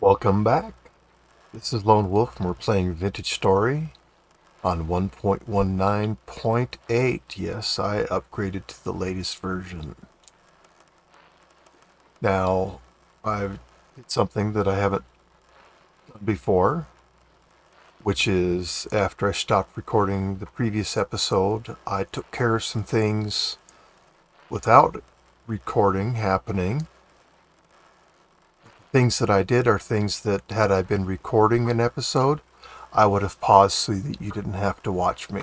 Welcome back. This is Lone Wolf, and we're playing Vintage Story on 1.19.8. Yes, I upgraded to the latest version. Now, I've did something that I haven't done before, which is after I stopped recording the previous episode, I took care of some things without recording happening. Things that I did are things that, had I been recording an episode, I would have paused so that you didn't have to watch me.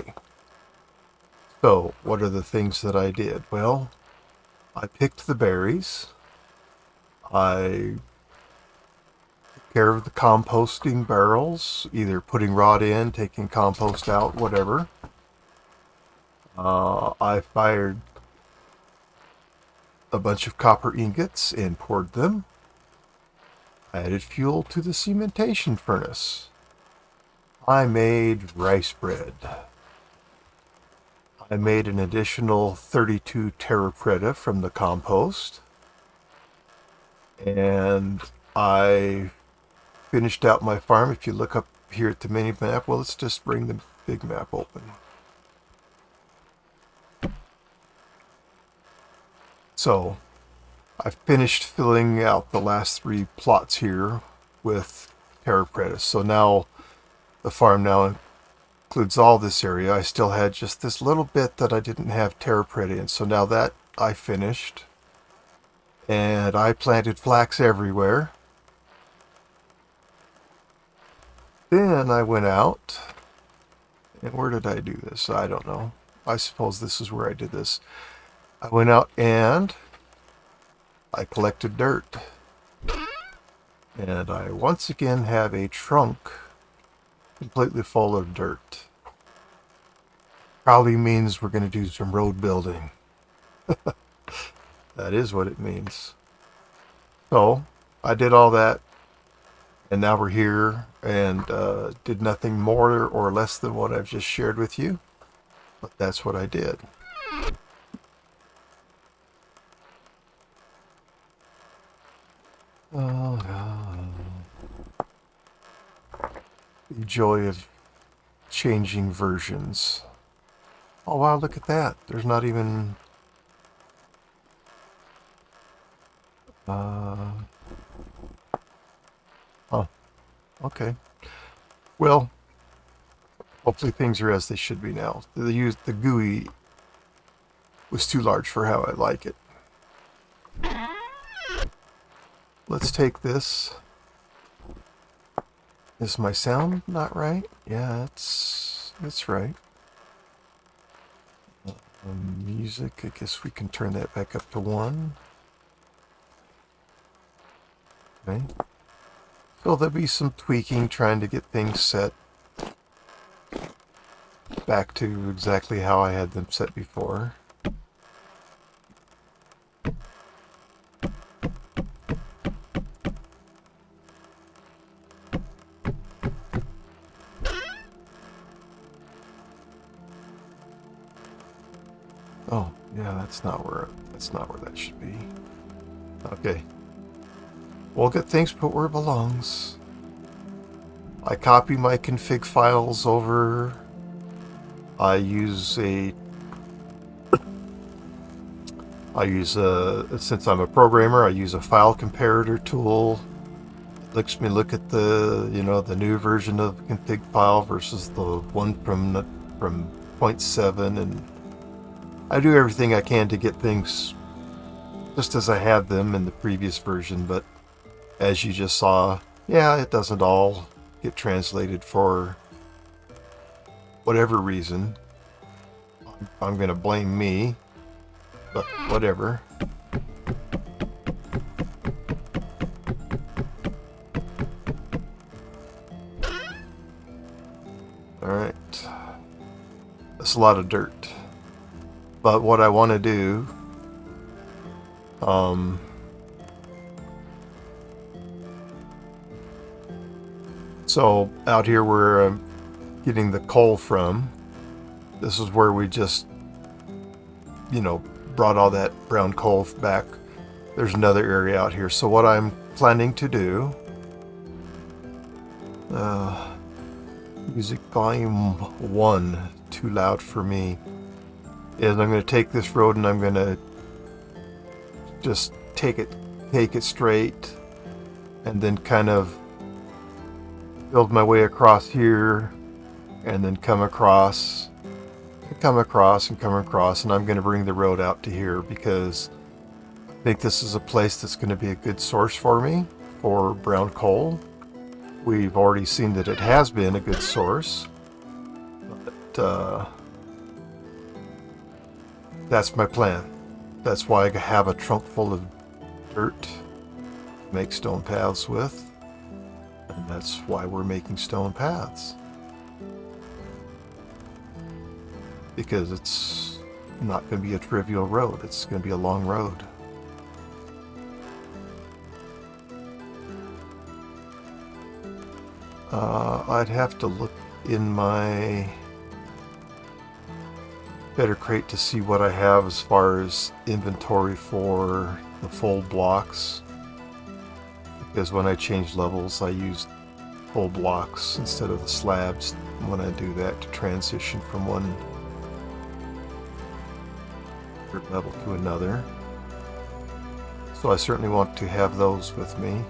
So, what are the things that I did? Well, I picked the berries. I took care of the composting barrels, either putting rot in, taking compost out, whatever. I fired a bunch of copper ingots and poured them. I added fuel to the cementation furnace. I made rice bread. I made an additional 32 terra preta from the compost. And I finished out my farm. If you look up here at the mini map, well, let's just bring the big map open. So, I've finished filling out the last 3 plots here with terra preta. So now the farm now includes all this area. I still had just this little bit that I didn't have terra preta in. So now that I finished, and I planted flax everywhere. Then I went out, and where did I do this? I don't know. I suppose this is where I did this. I went out and I collected dirt. And I once again have a trunk completely full of dirt. Probably means we're going to do some road building. That is what it means. So, I did all that, and now we're here, and did nothing more or less than what I've just shared with you. But that's what I did. Oh, the joy of changing versions. Oh wow, look at that. There's not even... oh, okay. Well, hopefully things are as they should be now. The GUI was too large for how I like it. Let's take this. Is my sound not right? Yeah, it's right. Music, I guess we can turn that back up to 1. Okay. So there'll be some tweaking, trying to get things set back to exactly how I had them set before. Oh, yeah, that's not where that should be. Okay. We'll get things put where it belongs. I copy my config files over. I use since I'm a programmer, I use a file comparator tool. It lets me look at the new version of the config file versus the one from 0.7, and I do everything I can to get things just as I had them in the previous version, but as you just saw, yeah, it doesn't all get translated for whatever reason. I'm going to blame me, but whatever. Alright. That's a lot of dirt. But what I want to do, so out here where I'm getting the coal from, this is where we just, brought all that brown coal back. There's another area out here. So what I'm planning to do Music volume 1, too loud for me. And I'm going to take this road and I'm going to just take it straight, and then kind of build my way across here, and then come across, and come across, and come across, and I'm going to bring the road out to here because I think this is a place that's going to be a good source for me for brown coal. We've already seen that it has been a good source, but that's my plan. That's why I have a trunk full of dirt to make stone paths with, and that's why we're making stone paths. Because it's not going to be a trivial road, it's going to be a long road. I'd have to look in my better crate to see what I have as far as inventory for the fold blocks, because when I change levels I use fold blocks instead of the slabs when I do that to transition from one level to another. So I certainly want to have those with me.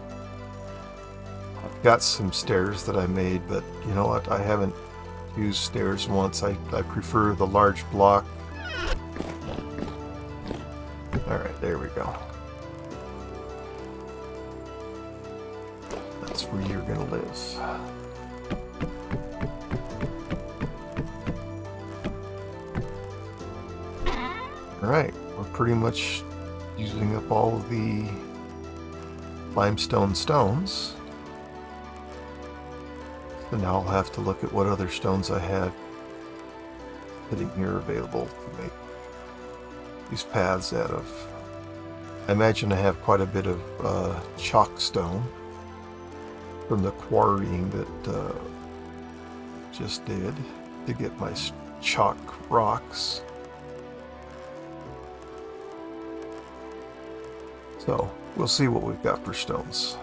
I've got some stairs that I made, but you know what, I haven't used stairs once. I prefer the large block. Alright, there we go. That's where you're gonna live. Alright, we're pretty much using up all of the limestone stones. So now I'll have to look at what other stones I had sitting here available to make these paths out of. I imagine I have quite a bit of chalk stone from the quarrying that just did to get my chalk rocks. So we'll see what we've got for stones,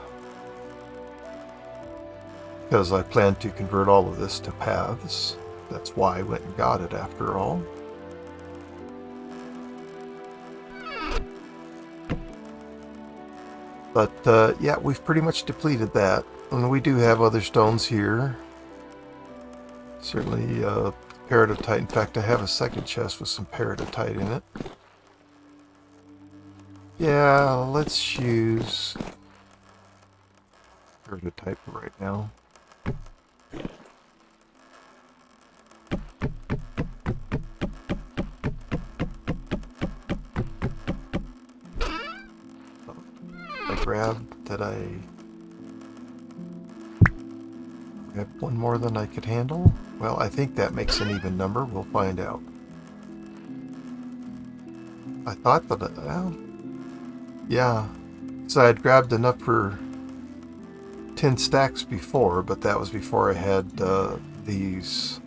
because I plan to convert all of this to paths. That's why I went and got it after all. But yeah, we've pretty much depleted that. And we do have other stones here. Certainly peridotite. In fact, I have a second chest with some peridotite in it. Yeah, let's use peridotite for right now. Did I grab one more than I could handle? Well, I think that makes an even number. We'll find out. I thought that, well, yeah. So I'd grabbed enough for 10 stacks before, but that was before I had these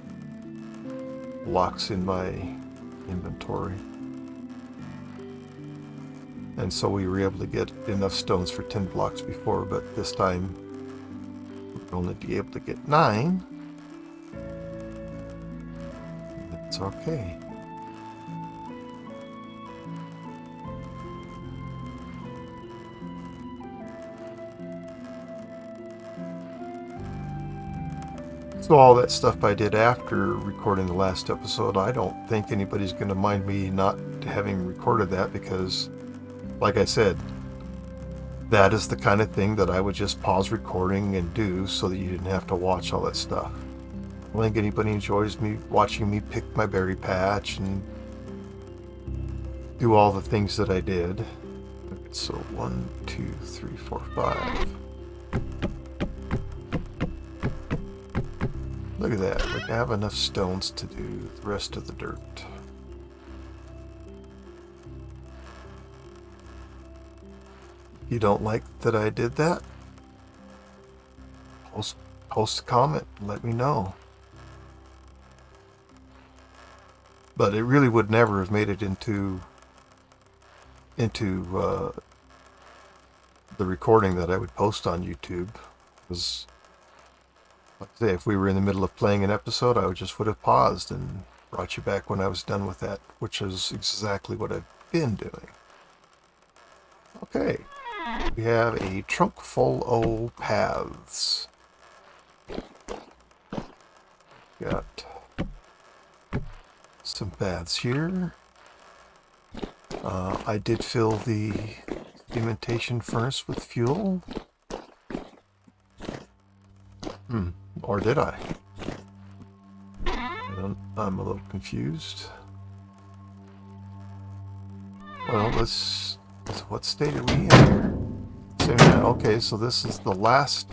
blocks in my inventory. And so we were able to get enough stones for 10 blocks before, but this time we'll only be able to get 9. That's okay. So all that stuff I did after recording the last episode, I don't think anybody's going to mind me not having recorded that, because like I said, that is the kind of thing that I would just pause recording and do so that you didn't have to watch all that stuff. I don't think anybody enjoys me watching me pick my berry patch and do all the things that I did. So 1, 2, 3, 4, 5. Look at that. We have enough stones to do the rest of the dirt. You don't like that I did that? Post a comment, let me know. But it really would never have made it into the recording that I would post on YouTube, because Like I say, if we were in the middle of playing an episode, I would have paused and brought you back when I was done with that, which is exactly what I've been doing. Okay, we have a trunk full of paths. Got some paths here. I did fill the cementation furnace with fuel. Or did I? I'm a little confused. Well, what state are we in here? Okay, so this is the last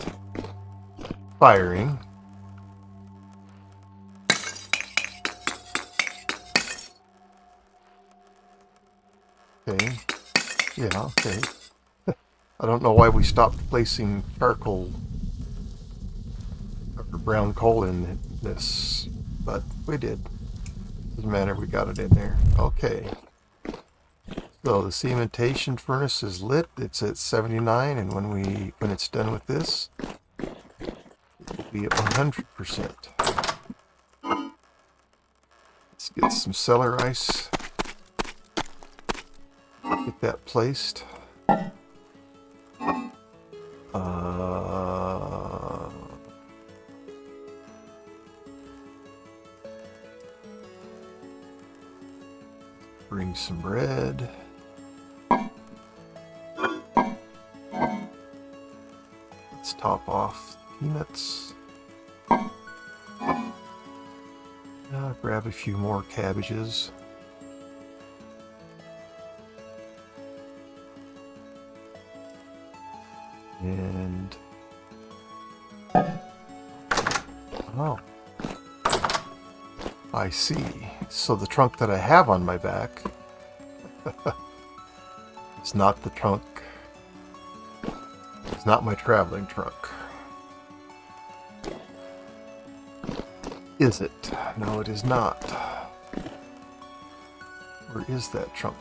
firing. Okay. Yeah, okay. I don't know why we stopped placing charcoal or brown coal in this, but we did. Doesn't matter, we got it in there. Okay. So the cementation furnace is lit. It's at 79, and when it's done with this, it will be at 100%. Let's get some cellar ice. Get that placed. Bring some bread. Let's top off peanuts. Grab a few more cabbages. And oh, I see. So the trunk that I have on my back is not the trunk. It's not my traveling trunk. Is it? No, it is not. Where is that trunk?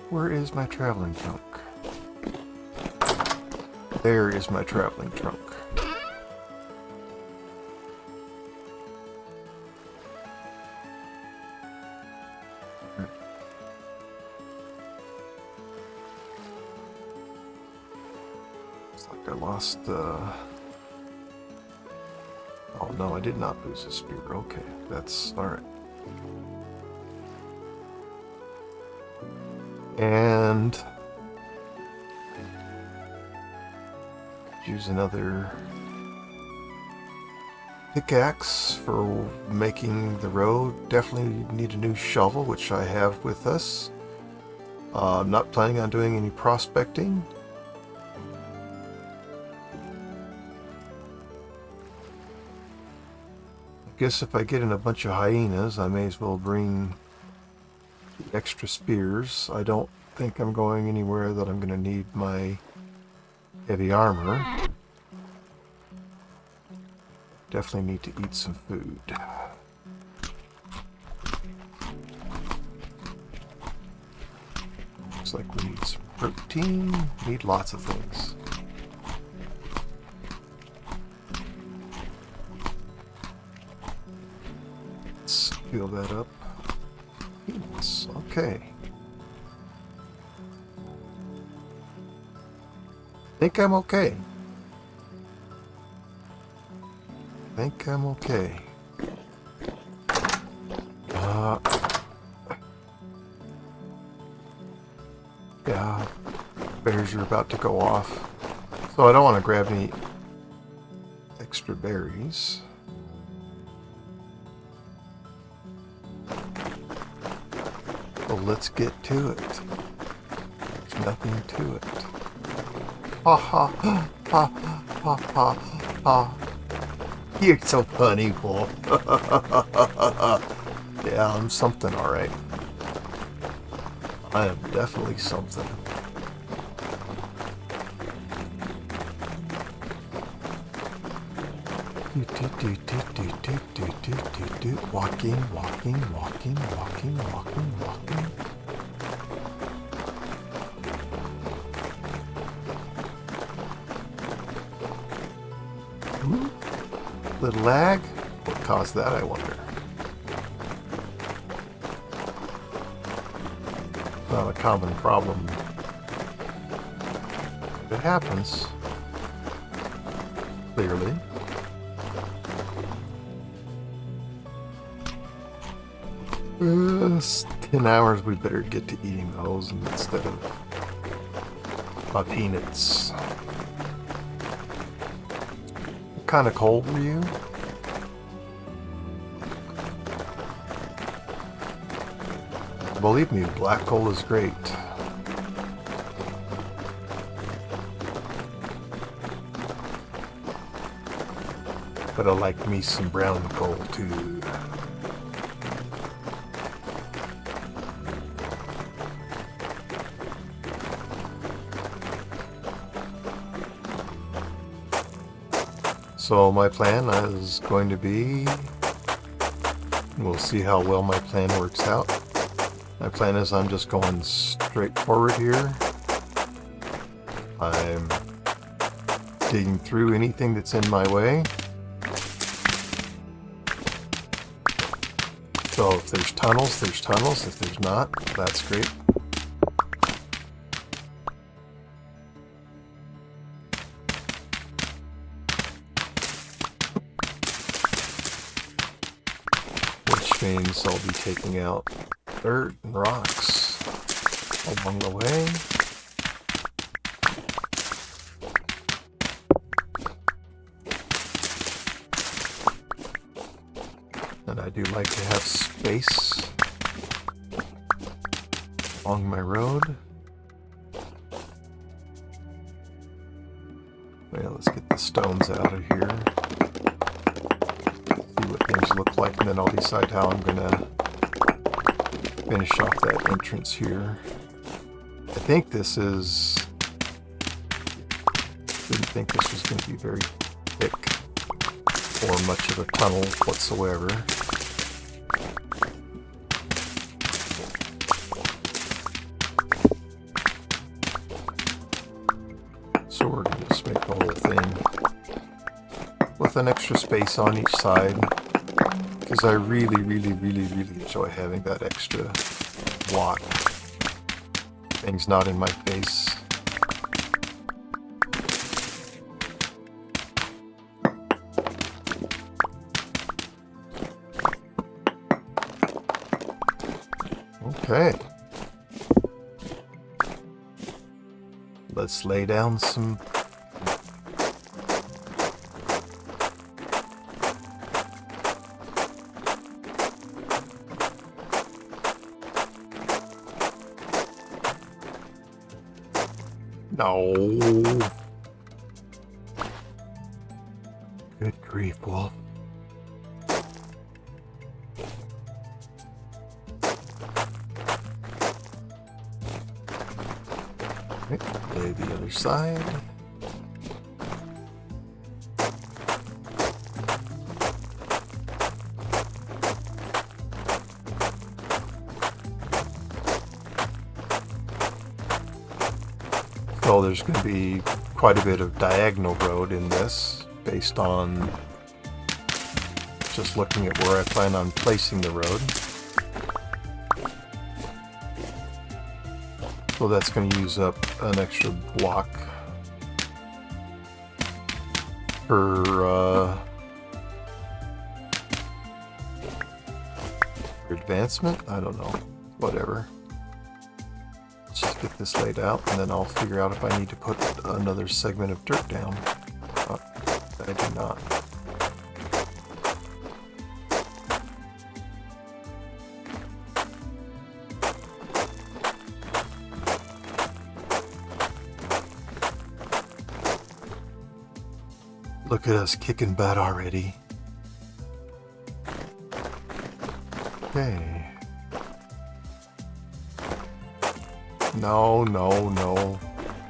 Where is my traveling trunk? There is my traveling trunk. Looks like I lost oh no, I did not lose a spear. Okay, that's alright. And use another pickaxe for making the road. Definitely need a new shovel, which I have with us. I'm not planning on doing any prospecting. I guess if I get in a bunch of hyenas, I may as well bring the extra spears. I don't think I'm going anywhere that I'm going to need my heavy armor. Definitely need to eat some food. Looks like we need some protein. Need lots of things. Let's fill that up. Yes, okay. Think I'm okay. Think I'm okay. Yeah, bears are about to go off. So I don't want to grab any extra berries. Well, let's get to it. There's nothing to it. Ha ha ha ha ha ha ha. You're so funny, boy. Yeah, I'm something, alright. I am definitely something. Walking, walking, walking, walking, walking, walking. Ooh, little lag? What caused that, I wonder? Not a common problem. It happens. Clearly. It's 10 hours, we better get to eating those instead of my peanuts. What kind of cold were you? Believe me, black coal is great. But I like me some brown coal too. So my plan is going to be, we'll see how well my plan works out. My plan is I'm just going straight forward here. I'm digging through anything that's in my way. So if there's tunnels, there's tunnels. If there's not, that's great. Which means I'll be taking out dirt and rocks along the way. And I do like to have space along my road. Well, let's get the stones out of here. See what things look like, and then I'll decide how I'm gonna finish off that entrance here. I think this is... didn't think this was going to be very thick or much of a tunnel whatsoever. So we're going to just make the whole thing with an extra space on each side, because I really enjoy having that extra block. Things not in my face. Okay. Let's lay down some... No. Good grief, Wolf. Okay, lay the other side. So there's going to be quite a bit of diagonal road in this, based on just looking at where I plan on placing the road. So that's going to use up an extra block for advancement? I don't know. Whatever. Let's just get this laid out, and then I'll figure out if I need to put another segment of dirt down. Oh, I do not. Look at us kicking butt already. Okay. No.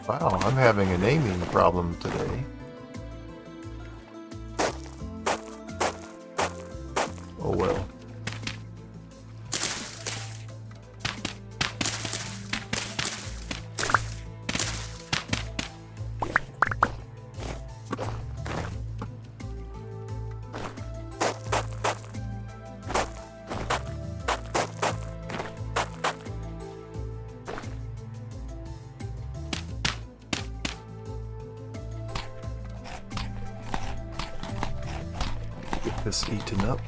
Wow, I'm having a naming problem today. this eaten up.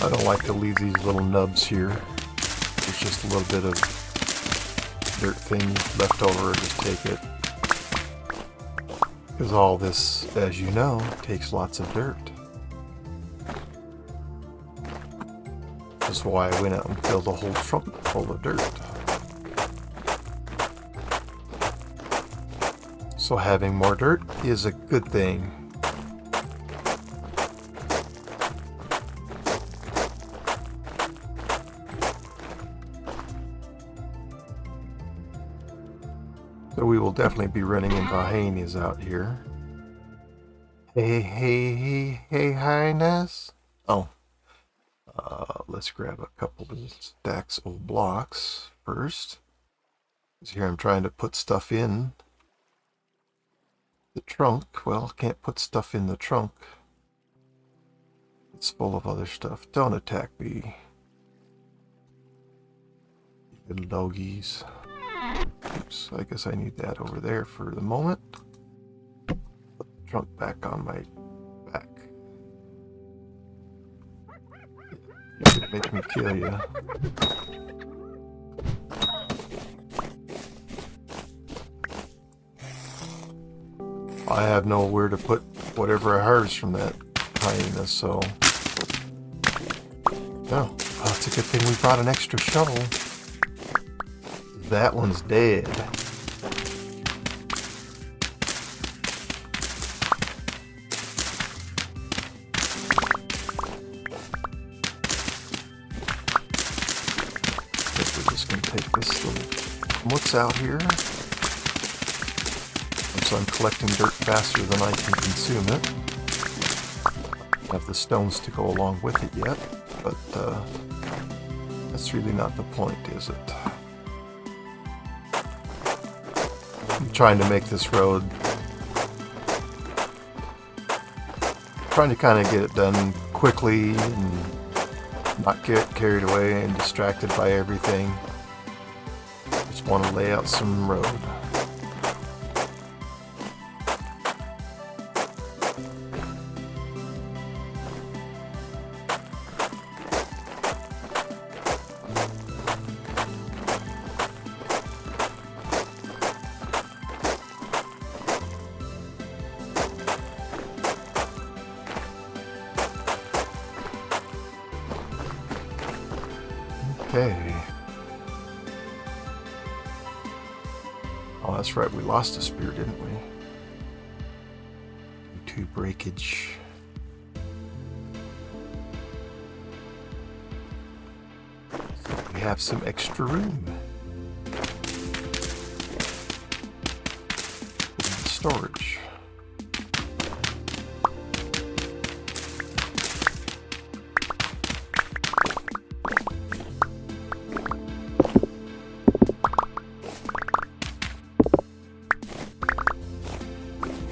I don't like to leave these little nubs here. There's just a little bit of dirt thing left over, just take it. Because all this, as you know, takes lots of dirt. That's why I went out and filled the whole trunk full of dirt. So having more dirt is a good thing. So we will definitely be running into hyenas out here. Hey, highness. Oh, let's grab a couple of stacks of blocks first. Because here I'm trying to put stuff in the trunk. Well, can't put stuff in the trunk. It's full of other stuff. Don't attack me, you little doggies. Oops, I guess I need that over there for the moment. Put the trunk back on my back. You could make me kill you. I have nowhere to put whatever I harvest from that hyena, so... Oh, well, it's a good thing we brought an extra shovel. That one's dead. Guess we're just going to take this little mutz out here. So I'm collecting dirt faster than I can consume it. I have the stones to go along with it yet, but that's really not the point, is it? I'm trying to make this road, trying to kind of get it done quickly and not get carried away and distracted by everything. Just want to lay out some road. Okay. Oh, that's right. We lost a spear, didn't we? Due to breakage. So we have some extra room in storage.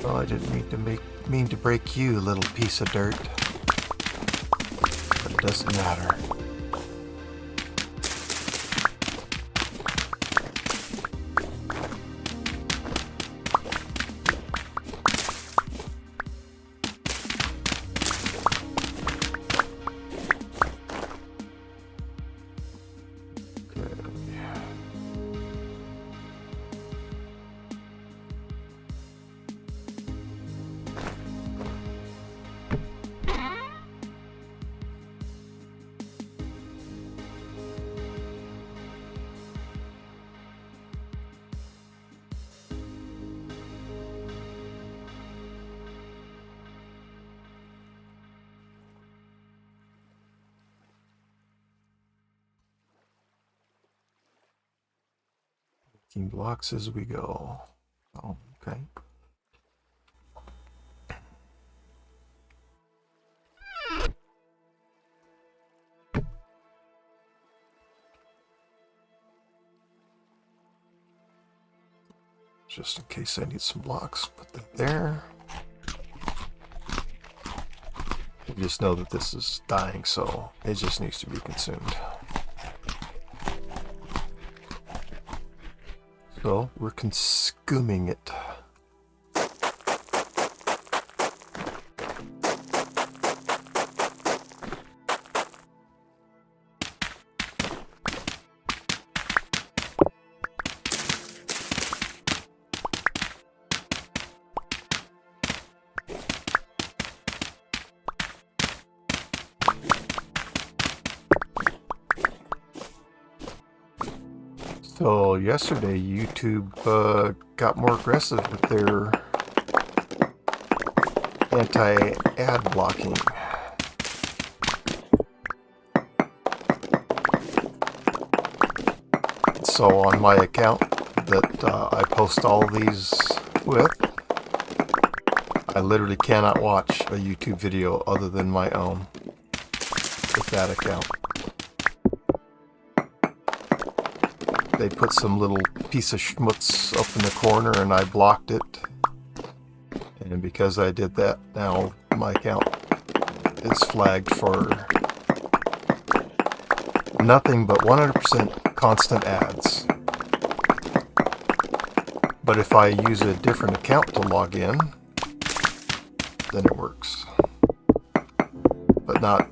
Oh, I didn't mean to break you, little piece of dirt. But it doesn't matter. Making blocks as we go. Oh, okay. Just in case I need some blocks, put that there. You just know that this is dying, so it just needs to be consumed. So we're consuming it. So yesterday YouTube got more aggressive with their anti-ad blocking. So on my account that I post all of these with, I literally cannot watch a YouTube video other than my own with that account. They put some little piece of schmutz up in the corner and I blocked it. And because I did that, now my account is flagged for nothing but 100% constant ads. But if I use a different account to log in, then it works. But not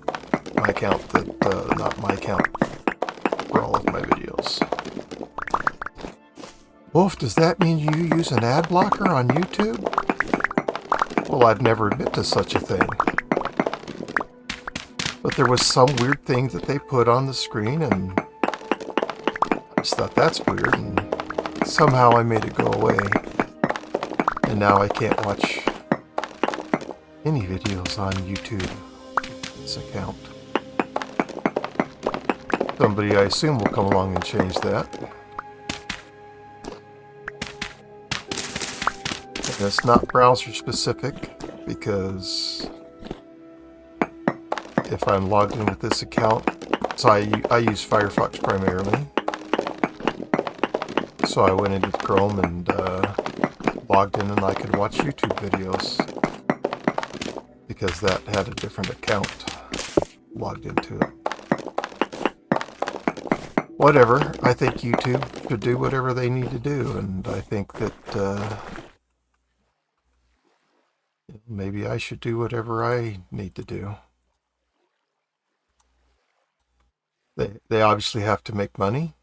my account for all of my videos. Wolf, does that mean you use an ad blocker on YouTube? Well, I'd never admit to such a thing. But there was some weird thing that they put on the screen, and I just thought that's weird, and somehow I made it go away. And now I can't watch any videos on YouTube with this account. Somebody, I assume, will come along and change that. And it's not browser specific, because if I'm logged in with this account, so I use Firefox primarily. So I went into Chrome and logged in, and I could watch YouTube videos because that had a different account logged into it. Whatever. I think YouTube should do whatever they need to do, and I think that maybe I should do whatever I need to do. They obviously have to make money,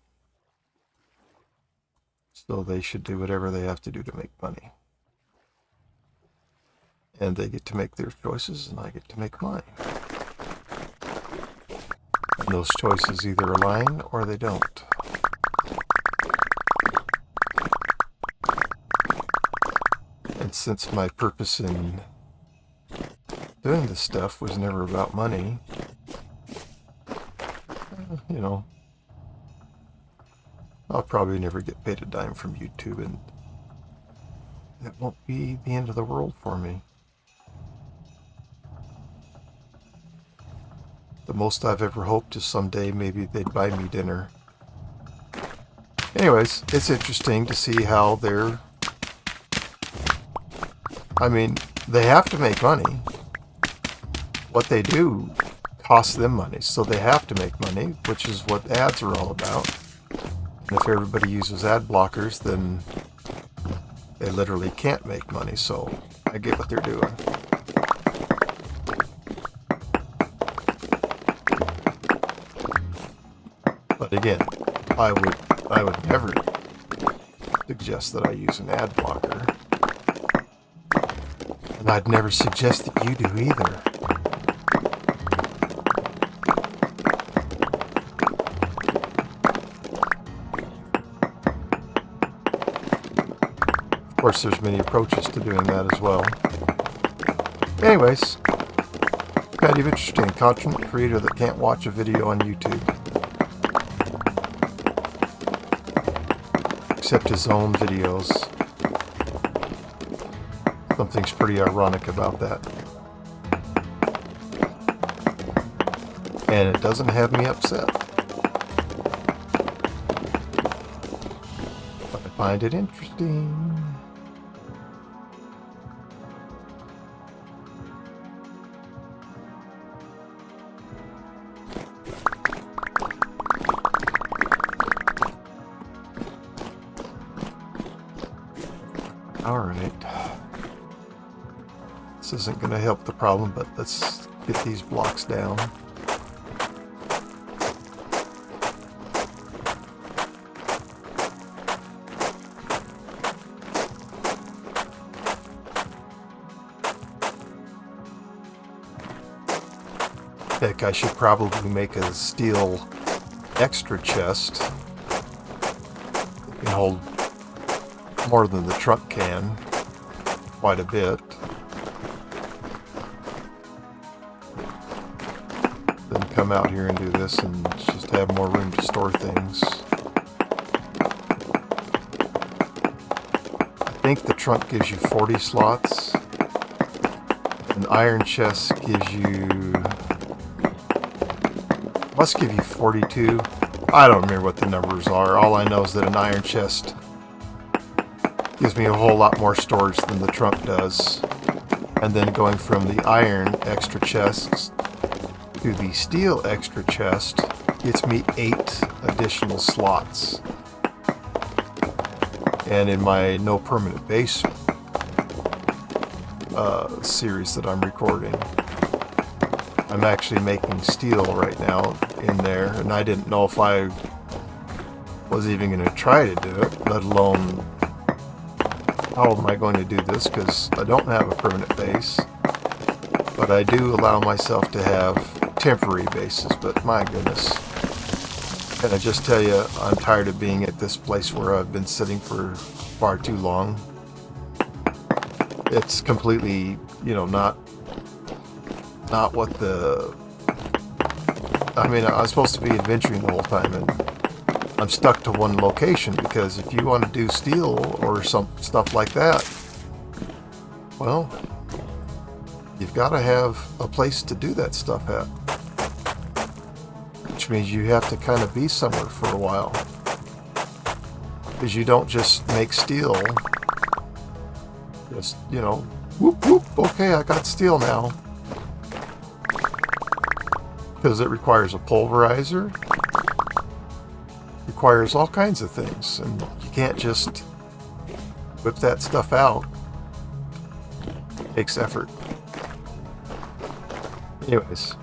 so they should do whatever they have to do to make money. And they get to make their choices, and I get to make mine. And those choices either align or they don't. And since my purpose in doing this stuff was never about money, you know, I'll probably never get paid a dime from YouTube, and that won't be the end of the world for me. The most I've ever hoped is someday maybe they'd buy me dinner. Anyways, it's interesting to see how they're... I mean, they have to make money. What they do costs them money, so they have to make money, which is what ads are all about. And if everybody uses ad blockers, then they literally can't make money, so I get what they're doing. But again, I would never suggest that I use an ad blocker. And I'd never suggest that you do either. Of course, there's many approaches to doing that as well. Anyways, kind of interesting. Content creator that can't watch a video on YouTube. Except his own videos. Something's pretty ironic about that. And it doesn't have me upset. But I find it interesting. Alright. This isn't going to help the problem, but let's get these blocks down. Heck, I should probably make a steel extra chest. It can hold more than the trunk can, quite a bit. Then come out here and do this and just have more room to store things. I think the trunk gives you 40 slots. An iron chest gives you... must give you 42. I don't remember what the numbers are. All I know is that an iron chest gives me a whole lot more storage than the trunk does. And then going from the iron extra chests to the steel extra chest gets me 8 additional slots. And in my No Permanent Base series that I'm recording, I'm actually making steel right now in there, and I didn't know if I was even going to try to do it, let alone how am I going to do this, because I don't have a permanent base. But I do allow myself to have temporary bases, but my goodness. Can I just tell you, I'm tired of being at this place where I've been sitting for far too long. It's completely, not what the... I mean, I was supposed to be adventuring the whole time, and I'm stuck to one location, because if you want to do steel or some stuff like that, well, you've got to have a place to do that stuff at. Which means you have to kind of be somewhere for a while. Because you don't just make steel, just, whoop whoop, okay, I got steel now. Because it requires a pulverizer, requires all kinds of things, and you can't just whip that stuff out. It takes effort. Anyways,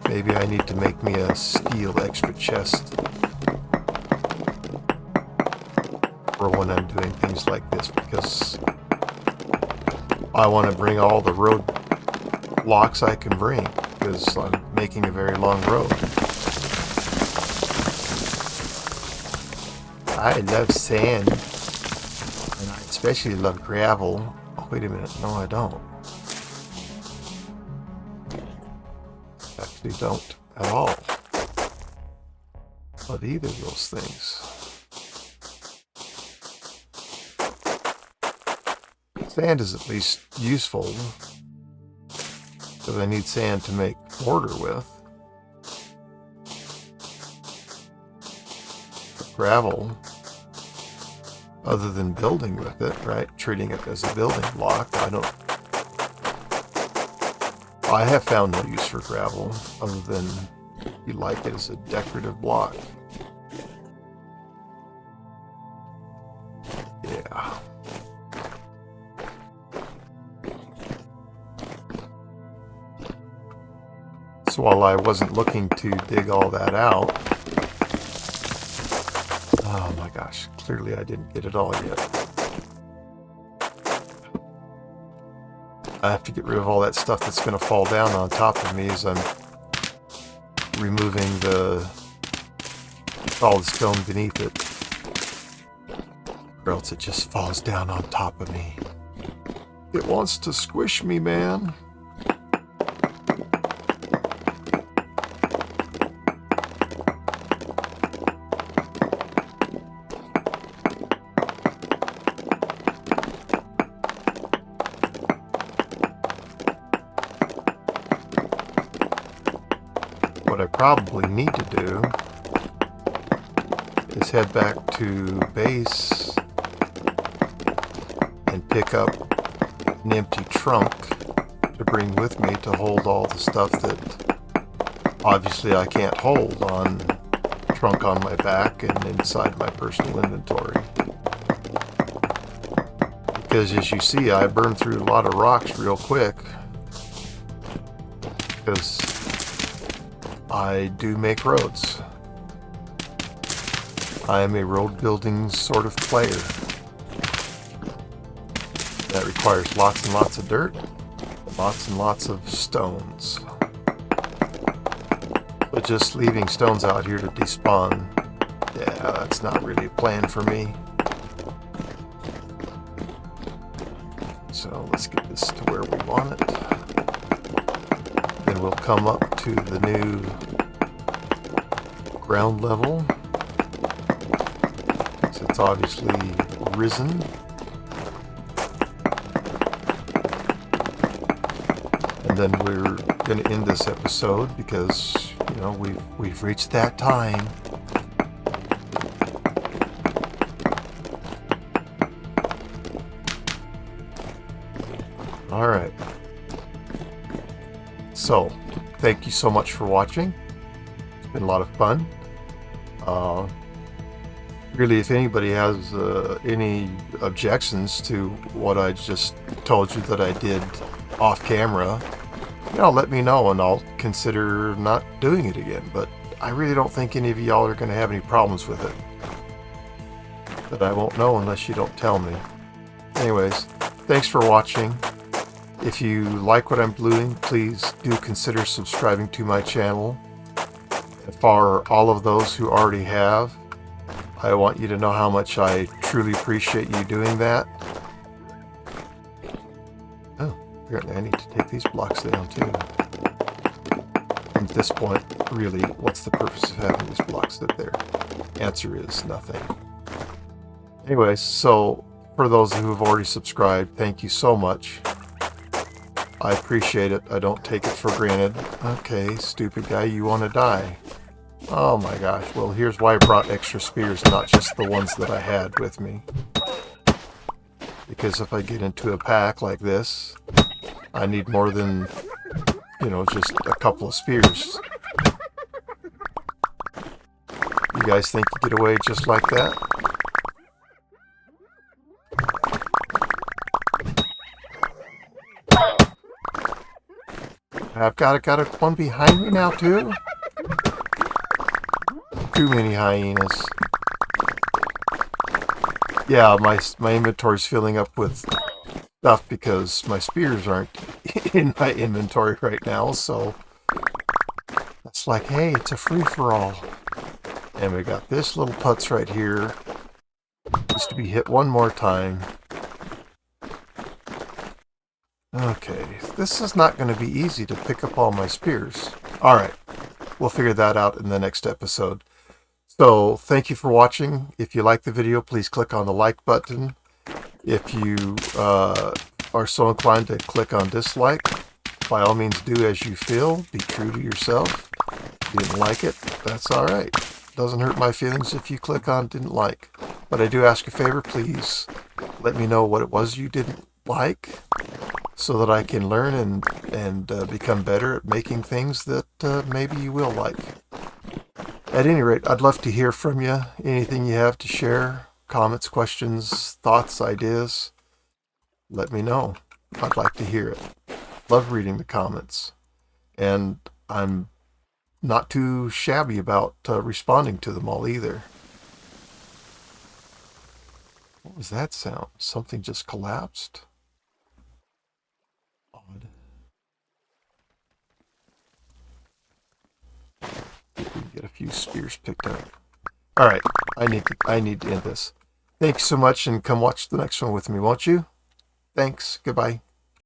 maybe I need to make me a steel extra chest for when I'm doing things like this, because I want to bring all the road blocks I can bring, because I'm making a very long road. I love sand, and I especially love gravel. Oh, wait a minute, no I don't. Actually don't at all. Love either of those things. Sand is at least useful, because I need sand to make mortar with. But gravel, other than building with it, right? Treating it as a building block, I have found no use for gravel, other than you like it as a decorative block. Yeah. So while I wasn't looking to dig all that out, oh my gosh, clearly I didn't get it all yet. I have to get rid of all that stuff that's going to fall down on top of me as I'm removing all the stone beneath it, or else it just falls down on top of me. It wants to squish me, man. What I probably need to do is head back to base and pick up an empty trunk to bring with me to hold all the stuff that obviously I can't hold on trunk on my back and inside my personal inventory. Because as you see, I burn through a lot of rocks real quick. Because I do make roads. I am a road building sort of player. That requires lots and lots of dirt, lots and lots of stones. But just leaving stones out here to despawn, yeah, that's not really a plan for me. So let's get this to where we want it. Then we'll come up to the new ground level. So it's obviously risen. And then we're going to end this episode because, you know, we've reached that time. All right. So, thank you so much for watching. It's been a lot of fun. Really, if anybody has any objections to what I just told you that I did off camera, you know, let me know and I'll consider not doing it again. But I really don't think any of y'all are going to have any problems with it. But I won't know unless you don't tell me. Anyways, thanks for watching. If you like what I'm doing, please do consider subscribing to my channel. And for all of those who already have, I want you to know how much I truly appreciate you doing that. Oh, apparently I need to take these blocks down too. At this point, really, what's the purpose of having these blocks up there? Answer is nothing. Anyways, so for those who have already subscribed, thank you so much. I appreciate it. I don't take it for granted. Okay, stupid guy, you want to die. Oh my gosh. Well, here's why I brought extra spears, not just the ones that I had with me. Because if I get into a pack like this, I need more than, you know, just a couple of spears. You guys think you get away just like that? I've got one behind me now too. Too many hyenas. Yeah, my inventory's filling up with stuff because my spears aren't in my inventory right now, so it's like, hey, it's a free-for-all. And we got this little putz right here. Just to be hit one more time. Okay, this is not going to be easy to pick up all my spears. Alright, we'll figure that out in the next episode. So, thank you for watching. If you like the video, please click on the like button. If you are so inclined to click on dislike, by all means do as you feel. Be true to yourself. If you didn't like it, that's alright. Doesn't hurt my feelings if you click on didn't like. But I do ask a favor, please let me know what it was you didn't like, so that I can learn and become better at making things that maybe you will like. At any rate, I'd love to hear from you. Anything you have to share, comments, questions, thoughts, ideas, let me know. I'd like to hear it. Love reading the comments. And I'm not too shabby about responding to them all either. What was that sound? Something just collapsed? Odd. We can get a few spears picked up. Alright, I need to end this. Thanks so much, and come watch the next one with me, won't you? Thanks. Goodbye.